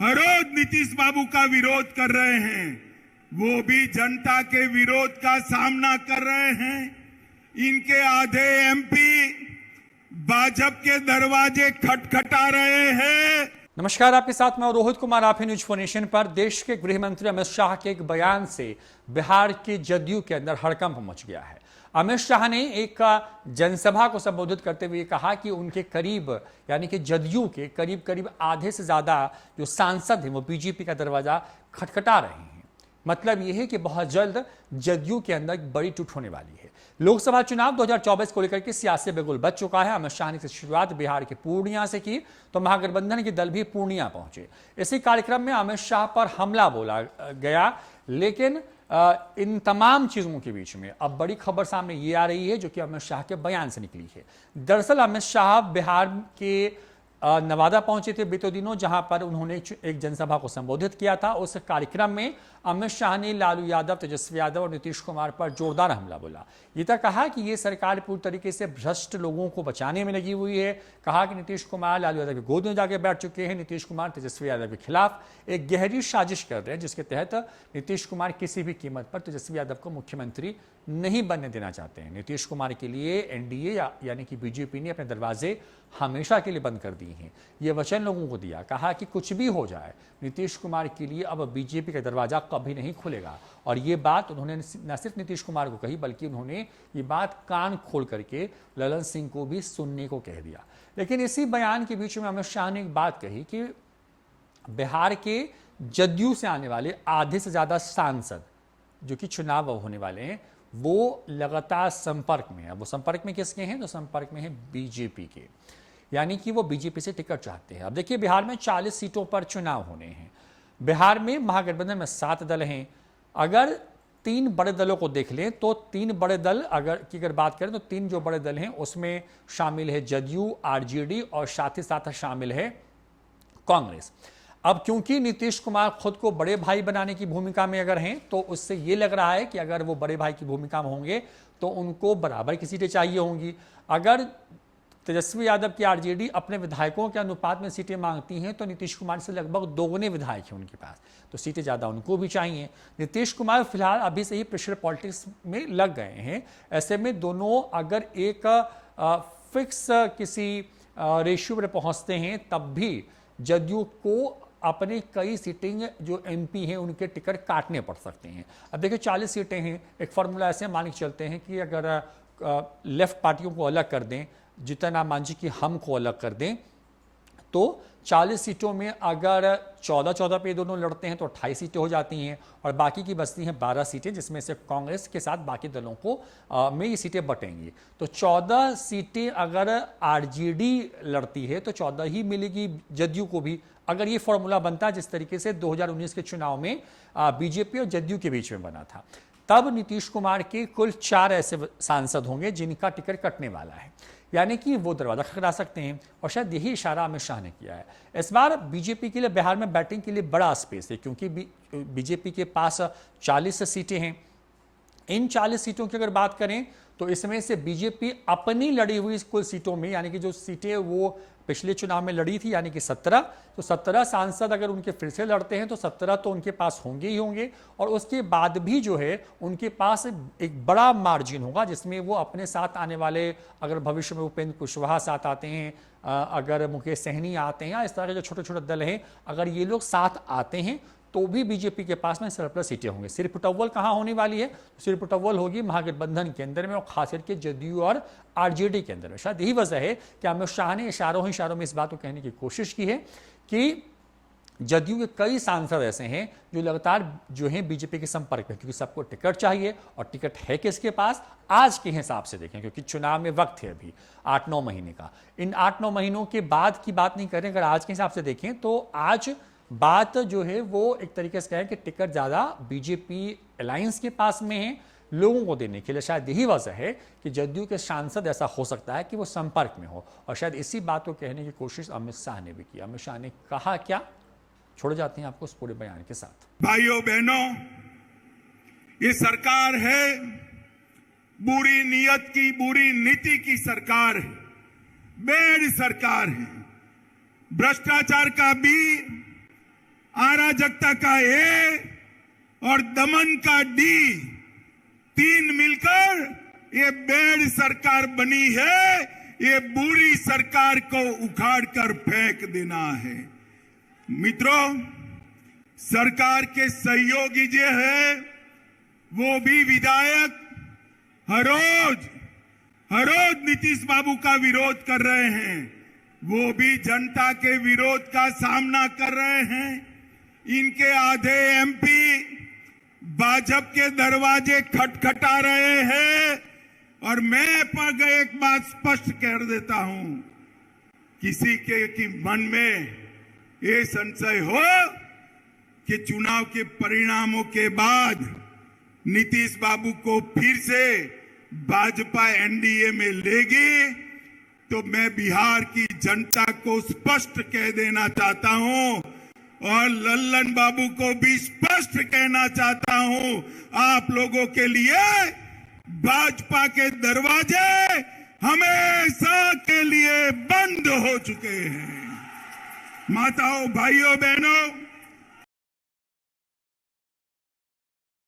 हर रोज नीतीश बाबू का विरोध कर रहे हैं, वो भी जनता के विरोध का सामना कर रहे हैं। इनके आधे एमपी भाजपा के दरवाजे खटखटा रहे हैं। नमस्कार, आपके साथ मैं रोहित कुमार। आप हैं न्यूज फॉर नेशन पर। देश के गृह मंत्री अमित शाह के एक बयान से बिहार के जदयू के अंदर हड़कंप मच गया है। अमित शाह ने एक जनसभा को संबोधित करते हुए कहा कि उनके करीब यानी कि जदयू के करीब करीब आधे से ज्यादा जो सांसद हैं वो बीजेपी का दरवाजा खटखटा रहे हैं। मतलब यह है कि बहुत जल्द जदयू के अंदर एक बड़ी टूट होने वाली है। लोकसभा चुनाव 2024 को लेकर के सियासी बिगुल बच चुका है। अमित शाह ने शुरुआत बिहार के पूर्णिया से की तो महागठबंधन के दल भी पूर्णिया पहुंचे। इसी कार्यक्रम में अमित शाह पर हमला बोला गया, लेकिन इन तमाम चीजों के बीच में अब बड़ी खबर सामने ये आ रही है जो कि अमित शाह के बयान से निकली है। दरअसल अमित शाह बिहार के नवादा पहुंचे थे बीते दिनों, जहां पर उन्होंने एक जनसभा को संबोधित किया था। उस कार्यक्रम में अमित शाह ने लालू यादव, तेजस्वी यादव और नीतीश कुमार पर जोरदार हमला बोला। ये तक कहा कि ये सरकार पूरी तरीके से भ्रष्ट लोगों को बचाने में लगी हुई है। कहा कि नीतीश कुमार लालू यादव की गोद में जाके बैठ चुके हैं। नीतीश कुमार तेजस्वी यादव के खिलाफ एक गहरी साजिश कर रहे हैं, जिसके तहत नीतीश कुमार किसी भी कीमत पर तेजस्वी यादव को मुख्यमंत्री नहीं बनने देना चाहते हैं। नीतीश कुमार के लिए एनडीए यानी कि बीजेपी ने अपने दरवाजे हमेशा के लिए बंद कर दिए हैं। ये वचन लोगों को दिया, कहा कि कुछ भी हो जाए नीतीश कुमार के लिए अब बीजेपी का दरवाजा कभी नहीं खुलेगा। और ये बात उन्होंने न सिर्फ नीतीश कुमार को कही, बल्कि उन्होंने ये बात कान खोल करके ललन सिंह को भी सुनने को कह दिया। लेकिन इसी बयान के बीच में अमित शाह ने एक बात कही कि बिहार के जदयू से आने वाले आधे से ज्यादा सांसद जो कि चुनाव होने वाले हैं वो लगातार संपर्क में है। वो संपर्क में किसके हैं? तो संपर्क में है बीजेपी के, यानी कि वो बीजेपी से टिकट चाहते हैं। अब देखिए, बिहार में 40 सीटों पर चुनाव होने हैं। बिहार में महागठबंधन में 7 दल हैं। अगर 3 बड़े दलों को देख लें तो 3 बड़े दल अगर बात करें तो 3 जो बड़े दल हैं उसमें शामिल है जदयू, आरजेडी और साथ ही साथ शामिल है कांग्रेस। अब क्योंकि नीतीश कुमार खुद को बड़े भाई बनाने की भूमिका में अगर हैं तो उससे ये लग रहा है कि अगर वो बड़े भाई की भूमिका में होंगे तो उनको बराबर की सीटें चाहिए होंगी। अगर तेजस्वी यादव की आरजेडी अपने विधायकों के अनुपात में सीटें मांगती हैं तो नीतीश कुमार से लगभग 2 विधायक हैं उनके पास, तो सीटें ज़्यादा उनको भी चाहिए। नीतीश कुमार फिलहाल अभी से ही प्रेशर पॉलिटिक्स में लग गए हैं। ऐसे में दोनों अगर एक फिक्स किसी रेशियो पर पहुंचते हैं तब भी जदयू को अपने कई सीटिंग जो एमपी हैं उनके टिकट काटने पड़ सकते हैं। अब देखिए 40 सीटें हैं, एक फार्मूला ऐसे मान के चलते हैं कि अगर लेफ्ट पार्टियों को अलग कर दें, जितना मान जी कि हम को अलग कर दें, तो 40 सीटों में अगर 14-14 पे दोनों लड़ते हैं तो 28 सीटें हो जाती हैं और बाकी की बचती हैं 12 सीटें, जिसमें से कांग्रेस के साथ बाकी दलों को में ये सीटें बटेंगी। तो 14 सीटें अगर आरजेडी लड़ती है तो 14 ही मिलेगी जदयू को भी। अगर ये फॉर्मूला बनता है जिस तरीके से 2019 के चुनाव में बीजेपी और जदयू के बीच में बना था, तब नीतीश कुमार के कुल 4 ऐसे सांसद होंगे जिनका टिकट कटने वाला है, यानी कि वो दरवाजा खटखटा सकते हैं। और शायद यही इशारा अमित शाह ने किया है। इस बार बीजेपी के लिए बिहार में बैटिंग के लिए बड़ा स्पेस है, क्योंकि बीजेपी के पास 40 सीटें हैं। इन 40 सीटों की अगर बात करें तो इसमें से बीजेपी अपनी लड़ी हुई कुल सीटों में, यानी कि जो सीटें वो पिछले चुनाव में लड़ी थी, यानी कि 17, तो 17 सांसद अगर उनके फिर से लड़ते हैं तो 17 तो उनके पास होंगे ही होंगे। और उसके बाद भी जो है उनके पास एक बड़ा मार्जिन होगा जिसमें वो अपने साथ आने वाले, अगर भविष्य में उपेंद्र कुशवाहा साथ आते हैं, अगर मुकेश सहनी आते हैं, या इस तरह के जो छोटे छोटे दल हैं, अगर ये लोग साथ आते हैं तो भी बीजेपी के पास में सरप्लस सीटें होंगे। सिर्फ टव्वल कहाँ होने वाली है? सिर्फ टव्वल होगी महागठबंधन के अंदर में, और खास करके जदयू और आरजेडी के अंदर में। शायद यही वजह है कि अमित शाह ने इशारों में इस बात को कहने की कोशिश की है कि जदयू के कई सांसद ऐसे हैं जो लगातार जो हैं बीजेपी के संपर्क में, क्योंकि सबको टिकट चाहिए। और टिकट है किसके पास? आज के हिसाब से देखें, क्योंकि चुनाव में वक्त है अभी 8-9 महीने का। इन 8-9 महीनों के बाद की बात नहीं करें, अगर आज के हिसाब से देखें तो आज बात जो है वो एक तरीके से कहें कि टिकट ज्यादा बीजेपी अलायंस के पास में है लोगों को देने के लिए। शायद यही वजह है कि जदयू के सांसद ऐसा हो सकता है कि वो संपर्क में हो, और शायद इसी बात को कहने की कोशिश अमित शाह ने भी की। अमित शाह ने कहा क्या, छोड़ जाते हैं आपको उस पूरे बयान के साथ। भाइयों बहनों, ये सरकार है बुरी नीयत की, बुरी नीति की सरकार है, बेड सरकार है। भ्रष्टाचार का भी अराजकता का ए और दमन का डी, तीन मिलकर ये बेड़ सरकार बनी है। ये बुरी सरकार को उखाड़ कर फेंक देना है। मित्रों, सरकार के सहयोगी जो है वो भी विधायक हर रोज नीतीश बाबू का विरोध कर रहे हैं। वो भी जनता के विरोध का सामना कर रहे हैं। इनके आधे एमपी भाजपा के दरवाजे खटखटा रहे हैं। और मैं पर एक बात स्पष्ट कर देता हूं, किसी के मन में ये संशय हो कि चुनाव के परिणामों के बाद नीतीश बाबू को फिर से भाजपा एनडीए में लेगी, तो मैं बिहार की जनता को स्पष्ट कह देना चाहता हूं और लल्लन बाबू को भी स्पष्ट कहना चाहता हूं, आप लोगों के लिए भाजपा के दरवाजे हमेशा के लिए बंद हो चुके हैं। माताओं, भाइयों, बहनों,